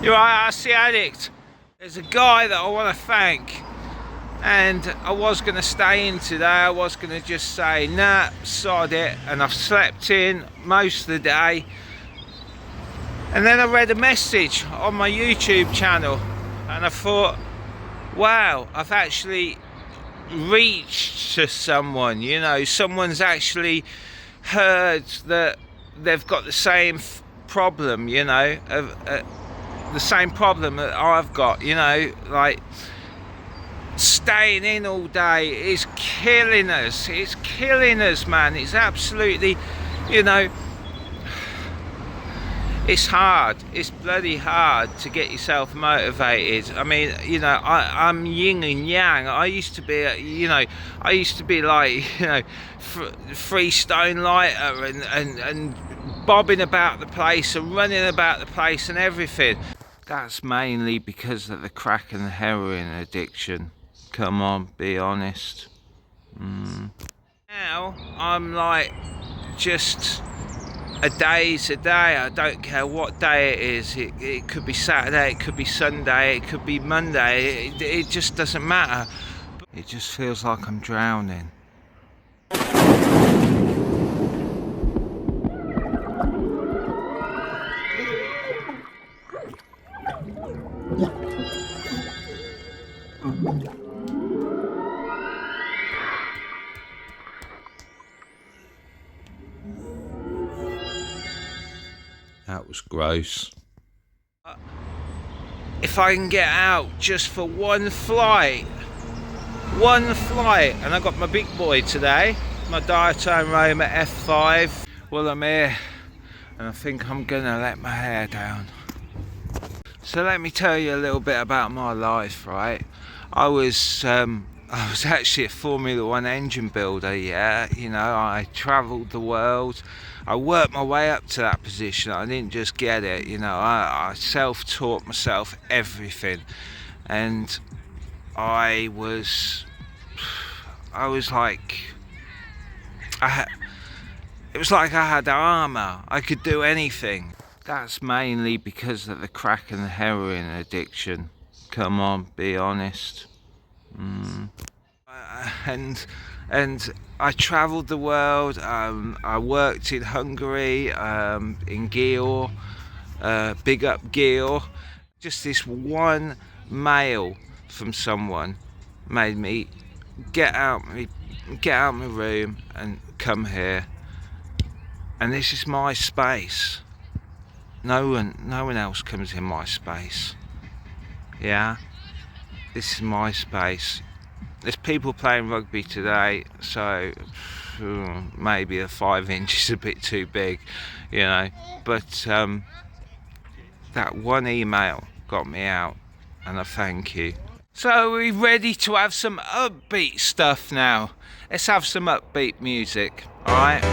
You're right, I see Addict. There's a guy that I want to thank, and I was going to stay in today. I was going to just say, nah, sod it, and I've slept in most of the day. And then I read a message on my YouTube channel, and I thought, wow, I've actually reached to someone, you know, someone's actually heard that they've got the same problem, you know, the same problem that I've got, you know, like staying in all day is killing us. It's killing us, man. It's absolutely, you know, it's hard. It's bloody hard to get yourself motivated. I mean, you know, I'm yin and yang. I used to be, you know, I used to be like, you know, freestyle lighter and bobbing about the place and running about the place and everything. That's mainly because of the crack and the heroin addiction. Come on, be honest. Now I'm like, just a day's a day. I don't care what day it is. It could be Saturday, it could be Sunday, it could be Monday. It just doesn't matter. It just feels like I'm drowning. That was gross. If I can get out just for one flight, and I got my big boy today, my diatone Roma F5. Well, I'm here, and I think I'm gonna let my hair down. So let me tell you a little bit about my life, right? I was actually a Formula 1 engine builder, yeah. You know, I travelled the world. I worked my way up to that position. I didn't just get it, you know. I self-taught myself everything, and I was like, it was like I had armour. I could do anything. That's mainly because of the crack and the heroin addiction. Come on, be honest. And I travelled the world. I worked in Hungary, in GYROFLOW, big up GYROFLOW. Just this one mail from someone made me get out my room and come here. And this is my space. No one else comes in my space. Yeah, this is my space. There's people playing rugby today, so maybe a 5 inch is a bit too big, you know. But that one email got me out, and I thank you. So are we ready to have some upbeat stuff now? Let's have some upbeat music, alright?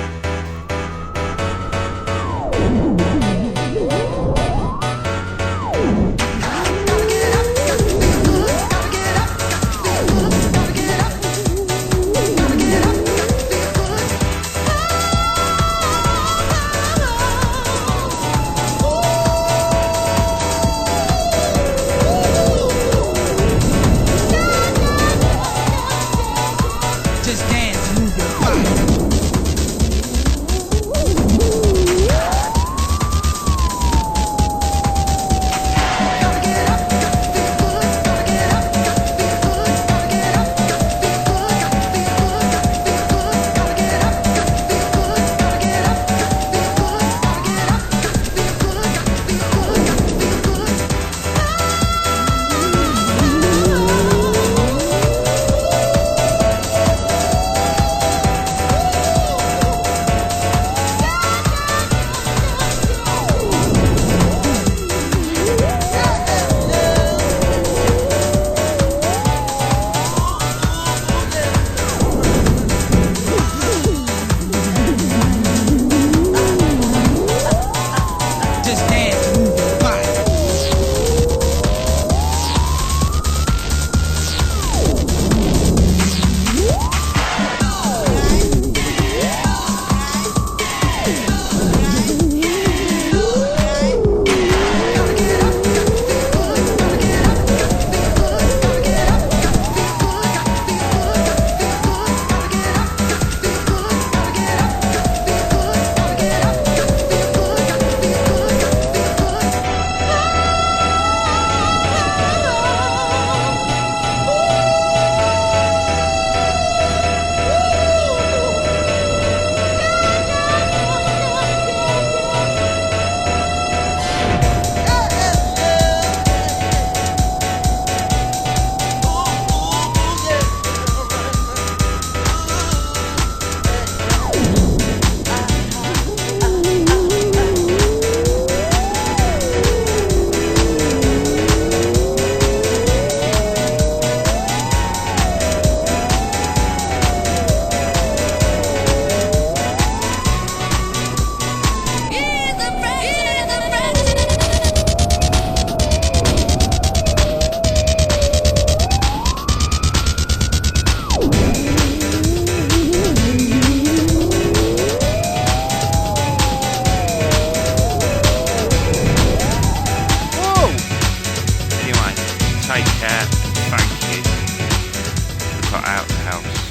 Take care. Thank you. Got out the house.